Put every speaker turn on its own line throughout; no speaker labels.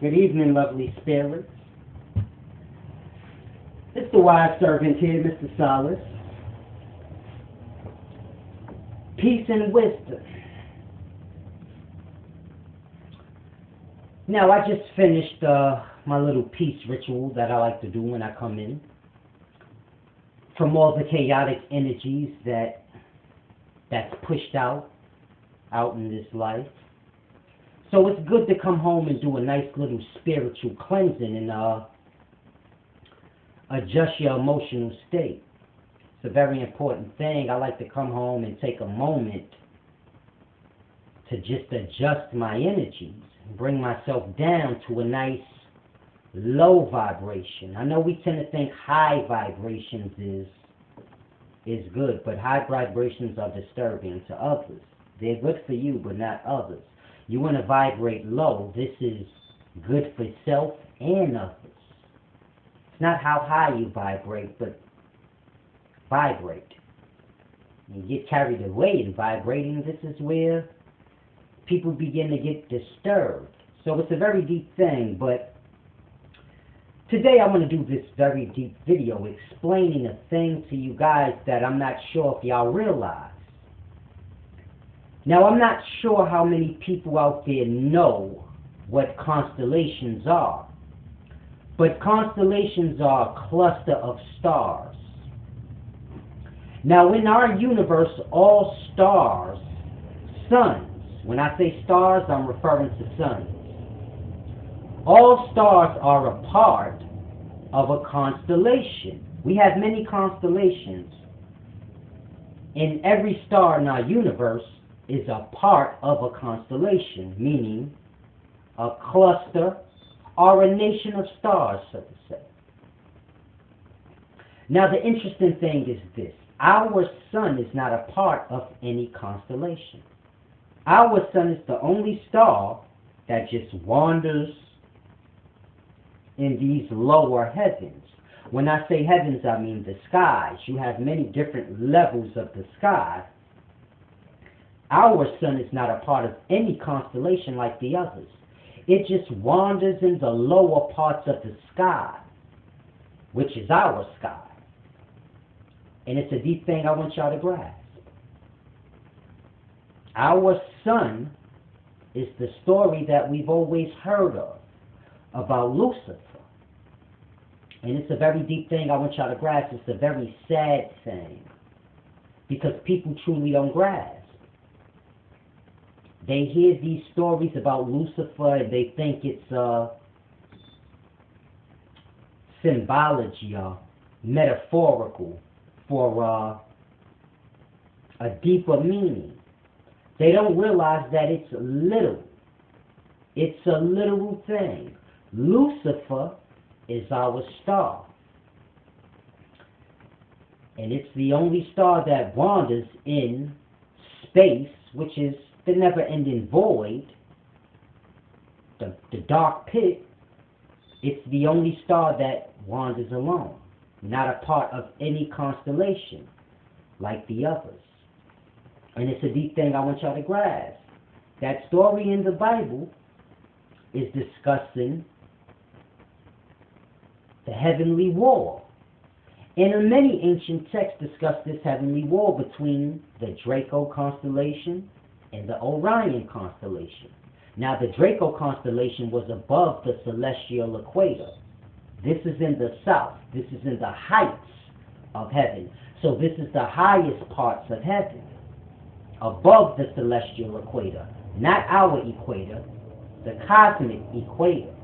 Good evening, lovely spirits. It's the wise servant here, Mr. Solace. Peace and wisdom. Now, I just finished my little peace ritual that I like to do when I come in from all the chaotic energies that's pushed out in this life. So it's good to come home and do a nice little spiritual cleansing and adjust your emotional state. It's a very important thing. I like to come home and take a moment to just adjust my energies, bring myself down to a nice low vibration. I know we tend to think high vibrations is good, but high vibrations are disturbing to others. They're good for you, but not others. You want to vibrate low. This is good for self and others. It's not how high you vibrate, but vibrate. You get carried away in vibrating. This is where people begin to get disturbed. So it's a very deep thing, but today I want to do this very deep video explaining a thing to you guys that I'm not sure if y'all realize. Now, I'm not sure how many people out there know what constellations are, but constellations are a cluster of stars. Now, in our universe, all stars, suns, when I say stars, I'm referring to suns. All stars are a part of a constellation. We have many constellations, and every star in our universe is a part of a constellation, meaning a cluster or a nation of stars, so to say. Now, the interesting thing is this. Our sun is not a part of any constellation. Our sun is the only star that just wanders in these lower heavens. When I say heavens, I mean the skies. You have many different levels of the sky. Our sun is not a part of any constellation like the others. It just wanders in the lower parts of the sky, which is our sky. And it's a deep thing I want y'all to grasp. Our sun is the story that we've always heard of, about Lucifer. And it's a very deep thing I want y'all to grasp. It's a very sad thing, because people truly don't grasp. They hear these stories about Lucifer and they think it's symbology or metaphorical for a deeper meaning. They don't realize that it's literal. It's a literal thing. Lucifer is our star. And it's the only star that wanders in space, which is the never-ending void, the dark pit. It's the only star that wanders alone, not a part of any constellation like the others. And it's a deep thing I want y'all to grasp. That story in the Bible is discussing the heavenly war. And many ancient texts discuss this heavenly war between the Draco constellation and the Orion constellation. Now, the Draco constellation was above the celestial equator. This is in the south. This is in the heights of heaven. So this is the highest parts of heaven, above the celestial equator. Not our equator, the cosmic equator.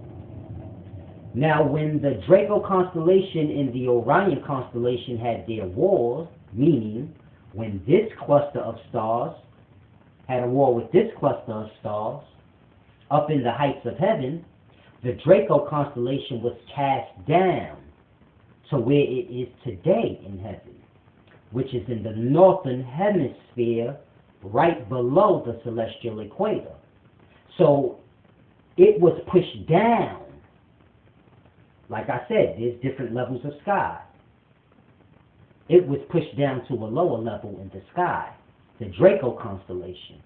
Now, when the Draco constellation and the Orion constellation had their wars, meaning when this cluster of stars had a war with this cluster of stars up in the heights of heaven, the Draco constellation was cast down to where it is today in heaven, which is in the northern hemisphere, right below the celestial equator. So it was pushed down. Like I said, there's different levels of sky. It was pushed down to a lower level in the sky, the Draco constellation.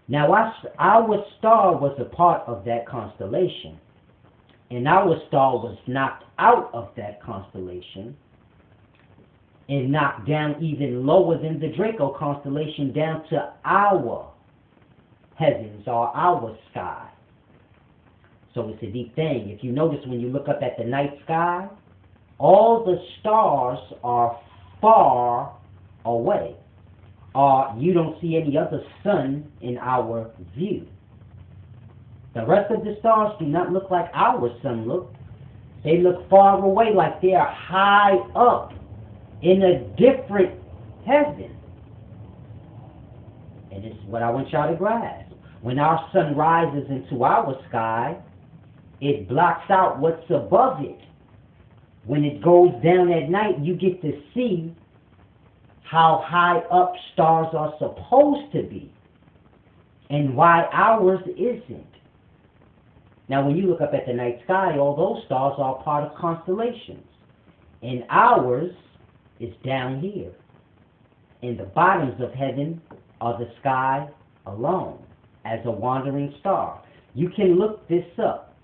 Now, our star was a part of that constellation, and our star was knocked out of that constellation and knocked down even lower than the Draco constellation, down to our heavens or our sky. So it's a deep thing. If you notice, when you look up at the night sky, all the stars are far away. You don't see any other sun in our view. The rest of the stars do not look like our sun look. They look far away, like they are high up in a different heaven. And it's what I want y'all to grasp. When our sun rises into our sky, it blocks out what's above it. When it goes down at night, you get to see how high up stars are supposed to be and why ours isn't. Now, when you look up at the night sky, all those stars are part of constellations, and ours is down here. And the bottoms of heaven are the sky alone, as a wandering star. You can look this up.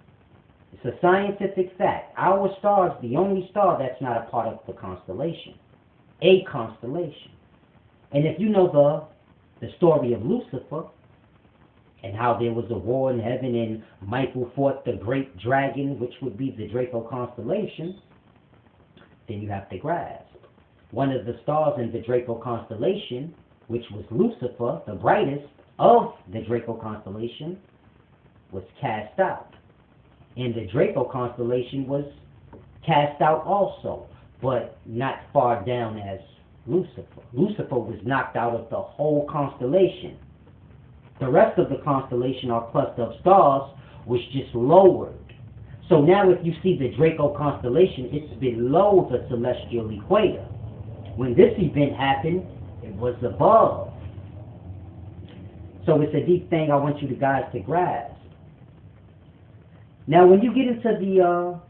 It's a scientific fact. Our star is the only star that's not a part of the constellation. A constellation. And if you know the story of Lucifer, and how there was a war in heaven and Michael fought the great dragon, which would be the Draco constellation, then you have to grasp. One of the stars in the Draco constellation, which was Lucifer, the brightest of the Draco constellation, was cast out. And the Draco constellation was cast out also, but not far down as Lucifer. Lucifer was knocked out of the whole constellation. The rest of the constellation, or cluster of stars, was just lowered. So now if you see the Draco constellation, it's below the celestial equator. When this event happened, it was above. So it's a deep thing I want you guys to grasp. Now when you get into the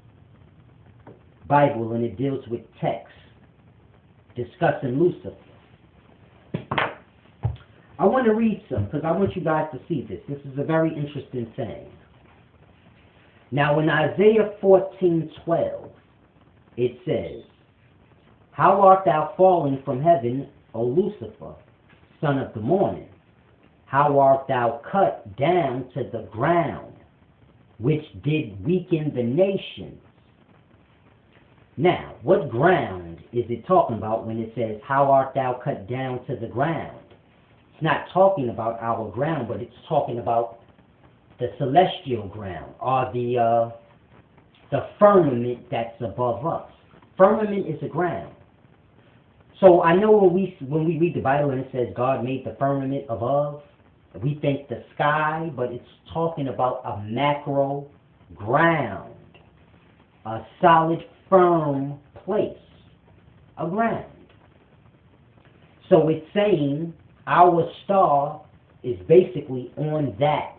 Bible and it deals with texts discussing Lucifer, I want to read some because I want you guys to see this. This is a very interesting thing. Now in Isaiah 14:12, it says, "How art thou fallen from heaven, O Lucifer, son of the morning? How art thou cut down to the ground, which did weaken the nations?" Now, what ground is it talking about when it says, "How art thou cut down to the ground"? It's not talking about our ground, but it's talking about the celestial ground, or the firmament that's above us. Firmament is a ground. So I know when we read the Bible and it says God made the firmament above, we think the sky, but it's talking about a macro ground, a solid, firm place, a ground. So it's saying our star is basically on that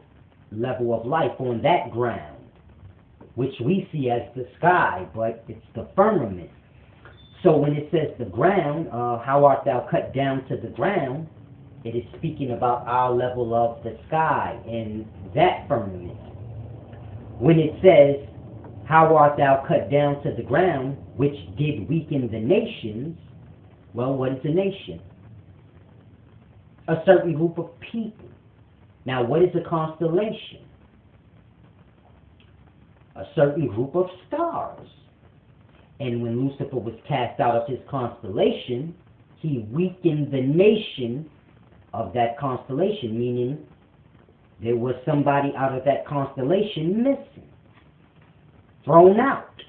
level of life, on that ground, which we see as the sky, but it's the firmament. So when it says the ground, how art thou cut down to the ground, it is speaking about our level of the sky and that firmament. When it says, how art thou cut down to the ground, which did weaken the nations, well, what is a nation? A certain group of people. Now, what is a constellation? A certain group of stars. And when Lucifer was cast out of his constellation, he weakened the nation of that constellation, meaning there was somebody out of that constellation missing, thrown out.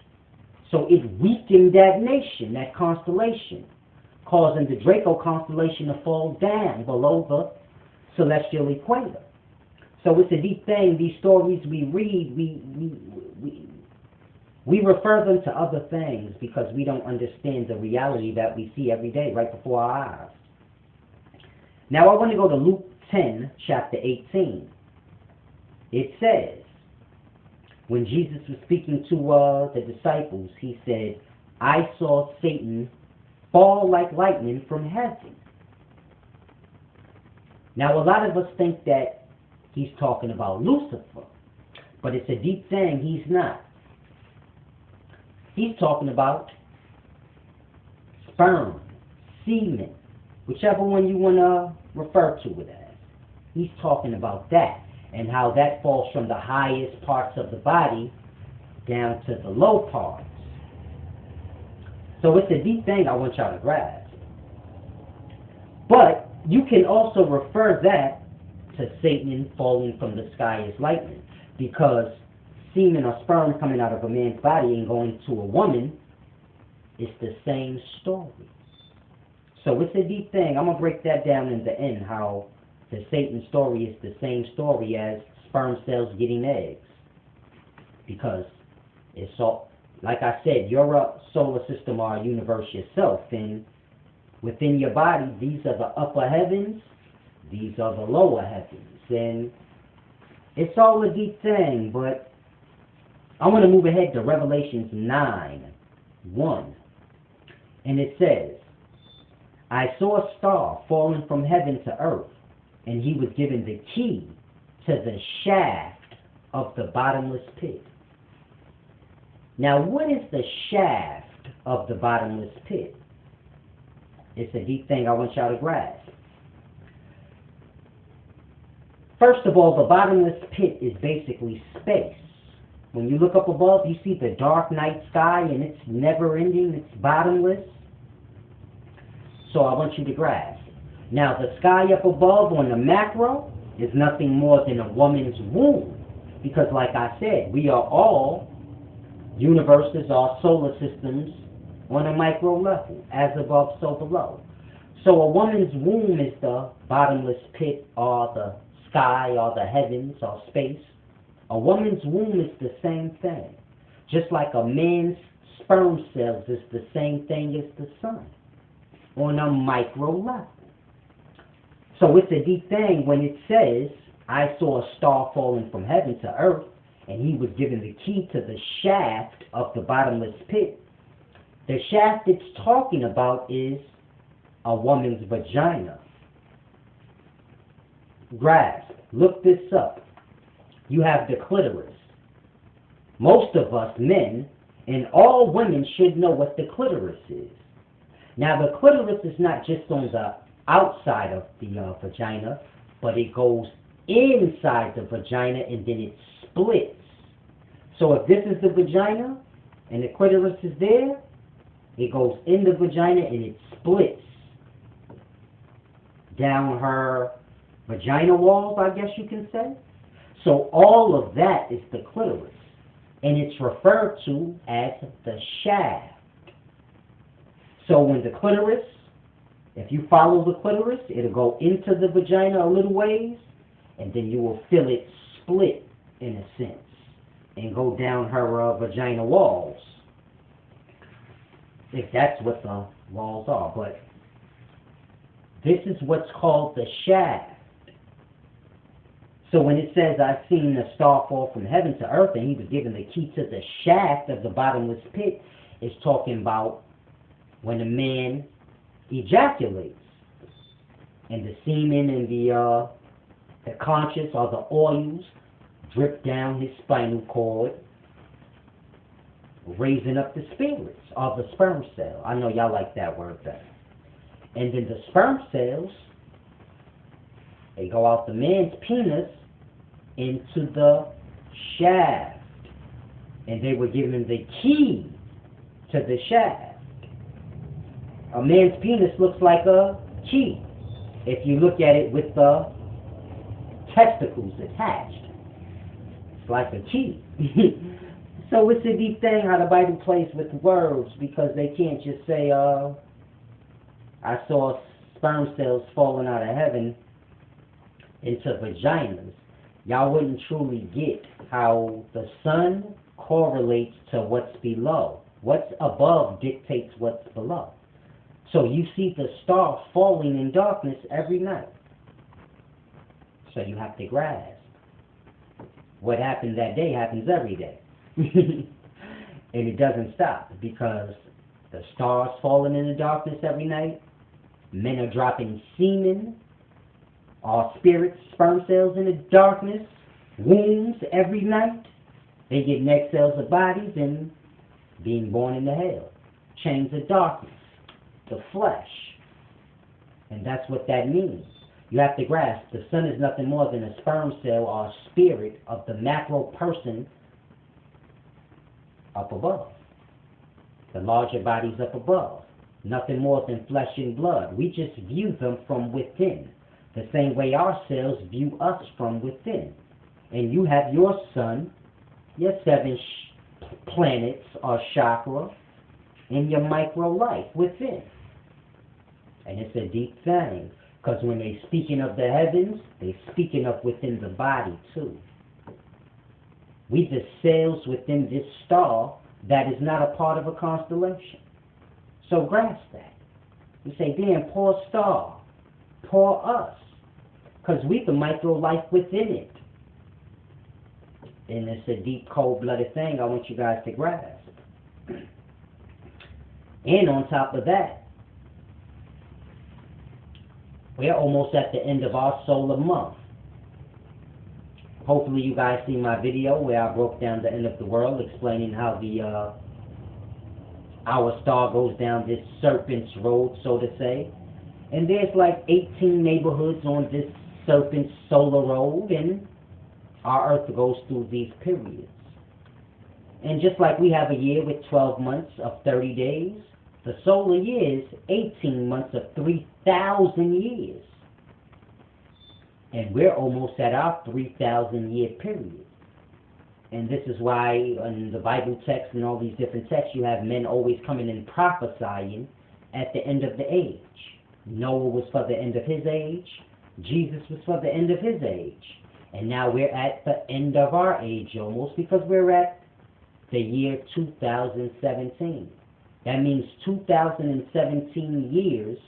So it weakened that nation, that constellation, causing the Draco constellation to fall down below the celestial equator. So it's a deep thing. These stories we read, we refer them to other things because we don't understand the reality that we see every day right before our eyes. Now I want to go to Luke 10, chapter 18. It says, when Jesus was speaking to the disciples, he said, "I saw Satan fall like lightning from heaven." Now a lot of us think that he's talking about Lucifer. But it's a deep thing, he's not. He's talking about sperm, semen, whichever one you want to refer to it as. He's talking about that and how that falls from the highest parts of the body down to the low parts. So it's a deep thing I want y'all to grasp. But you can also refer that to Satan falling from the sky as lightning, because semen or sperm coming out of a man's body and going to a woman is the same story. So it's a deep thing. I'm going to break that down in the end, how the Satan story is the same story as sperm cells getting eggs. Because it's all, like I said, you're a solar system or a universe yourself, and within your body, these are the upper heavens, these are the lower heavens, and it's all a deep thing. But I want to move ahead to Revelations 9:1, and it says, I saw a star falling from heaven to earth, and he was given the key to the shaft of the bottomless pit. Now, what is the shaft of the bottomless pit? It's a deep thing I want y'all to grasp. First of all, the bottomless pit is basically space. When you look up above, you see the dark night sky, and it's never ending, it's bottomless. So I want you to grasp. Now, the sky up above on the macro is nothing more than a woman's womb. Because like I said, we are all universes, all solar systems on a micro level, as above, so below. So a woman's womb is the bottomless pit, or the sky, or the heavens, or space. A woman's womb is the same thing. Just like a man's sperm cells is the same thing as the sun on a micro level. So it's a deep thing when it says, I saw a star falling from heaven to earth, and he was given the key to the shaft of the bottomless pit. The shaft it's talking about is a woman's vagina. Grasp. Look this up. You have the clitoris. Most of us men and all women should know what the clitoris is. Now, the clitoris is not just on the outside of the vagina, but it goes inside the vagina and then it splits. So if this is the vagina and the clitoris is there, it goes in the vagina and it splits down her vagina walls, I guess you can say. So all of that is the clitoris, and it's referred to as the shaft. So when the clitoris, if you follow the clitoris, it'll go into the vagina a little ways, and then you will feel it split, in a sense, and go down her vagina walls, if that's what the walls are. But this is what's called the shaft. So when it says, I've seen a star fall from heaven to earth, and he was given the key to the shaft of the bottomless pit, it's talking about when a man ejaculates, and the semen and the conscious or the oils drip down his spinal cord, raising up the spirits of the sperm cell. I know y'all like that word better. And then the sperm cells, they go out the man's penis into the shaft, and they were given the key to the shaft. A man's penis looks like a key if you look at it with the testicles attached. It's like a key. So it's a deep thing how the Bible plays with words, because they can't just say, I saw sperm cells falling out of heaven into vaginas. Y'all wouldn't truly get how the sun correlates to what's below. What's above dictates what's below. So you see the star falling in darkness every night. So you have to grasp. What happened that day happens every day. And it doesn't stop, because the stars falling in the darkness every night, men are dropping semen Our spirits, sperm cells in the darkness, wombs every night. They get next cells of bodies and being born into hell. Chains of darkness, the flesh. And that's what that means. You have to grasp, the sun is nothing more than a sperm cell or a spirit of the macro person up above. The larger bodies up above. Nothing more than flesh and blood. We just view them from within. The same way our cells view us from within. And you have your sun, your 7 planets or chakra, and your micro life within. And it's a deep thing. Because when they're speaking of the heavens, they're speaking of within the body too. We the cells within this star that is not a part of a constellation. So grasp that. You say, damn, poor star, poor us. Because we the micro life within it. And it's a deep, cold-blooded thing I want you guys to grasp. And on top of that, we're almost at the end of our solar month. Hopefully you guys see my video where I broke down the end of the world, explaining how our star goes down this serpent's road, so to say. And there's like 18 neighborhoods on this serpent's solar road, and our Earth goes through these periods. And just like we have a year with 12 months of 30 days, the solar year is 18 months of 3,000 years. And we're almost at our 3,000 year period. And this is why in the Bible text and all these different texts you have men always coming and prophesying at the end of the age. Noah was for the end of his age. Jesus was for the end of his age. And now we're at the end of our age almost, because we're at the year 2017. That means 2017 years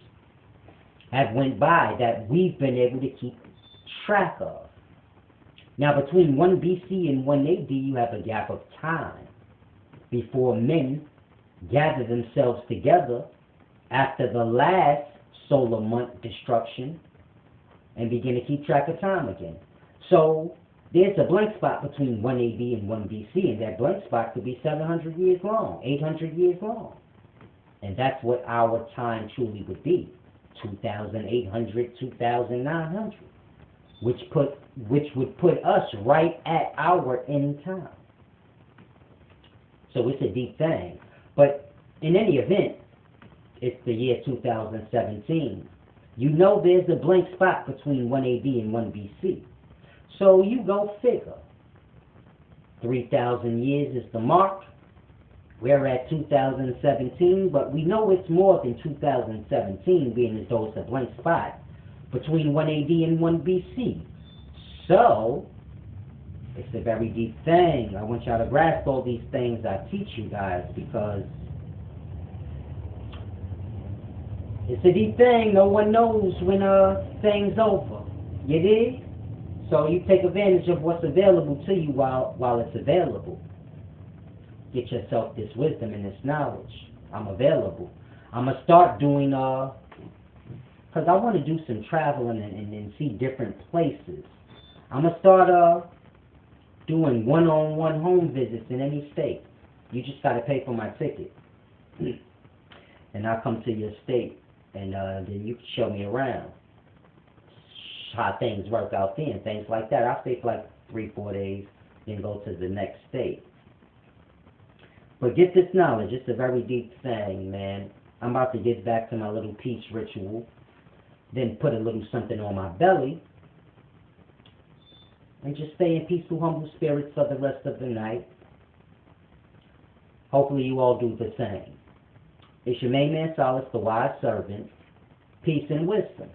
have went by that we've been able to keep track of. Now between 1 BC and 1 AD you have a gap of time before men gather themselves together after the last solar month destruction and begin to keep track of time again. So there's a blank spot between 1 AD and 1 BC, and that blank spot could be 700 years long, 800 years long. And that's what our time truly would be, 2,800, 2,900, which would put us right at our end time. So it's a deep thing. But in any event, it's the year 2017. You know there's a blank spot between 1 AD and 1 BC. So you go figure. 3,000 years is the mark. We're at 2017, but we know it's more than 2017, being as though it's a blank spot between 1 AD and 1 BC. So, it's a very deep thing. I want y'all to grasp all these things I teach you guys, because it's a deep thing. No one knows when thing's over. You dig? So you take advantage of what's available to you while it's available. Get yourself this wisdom and this knowledge. I'm available. I'm going to start doing, because I want to do some traveling and see different places. I'm going to start doing one-on-one home visits in any state. You just got to pay for my ticket. And I'll come to your state, and then you can show me around how things work out there and things like that. I'll stay for like 3-4 days, then go to the next state. But get this knowledge. It's a very deep thing, man. I'm about to get back to my little peace ritual. Then put a little something on my belly. And just stay in peaceful, humble spirits for the rest of the night. Hopefully you all do the same. It's your main man, Solace, the wise servant. Peace and wisdom.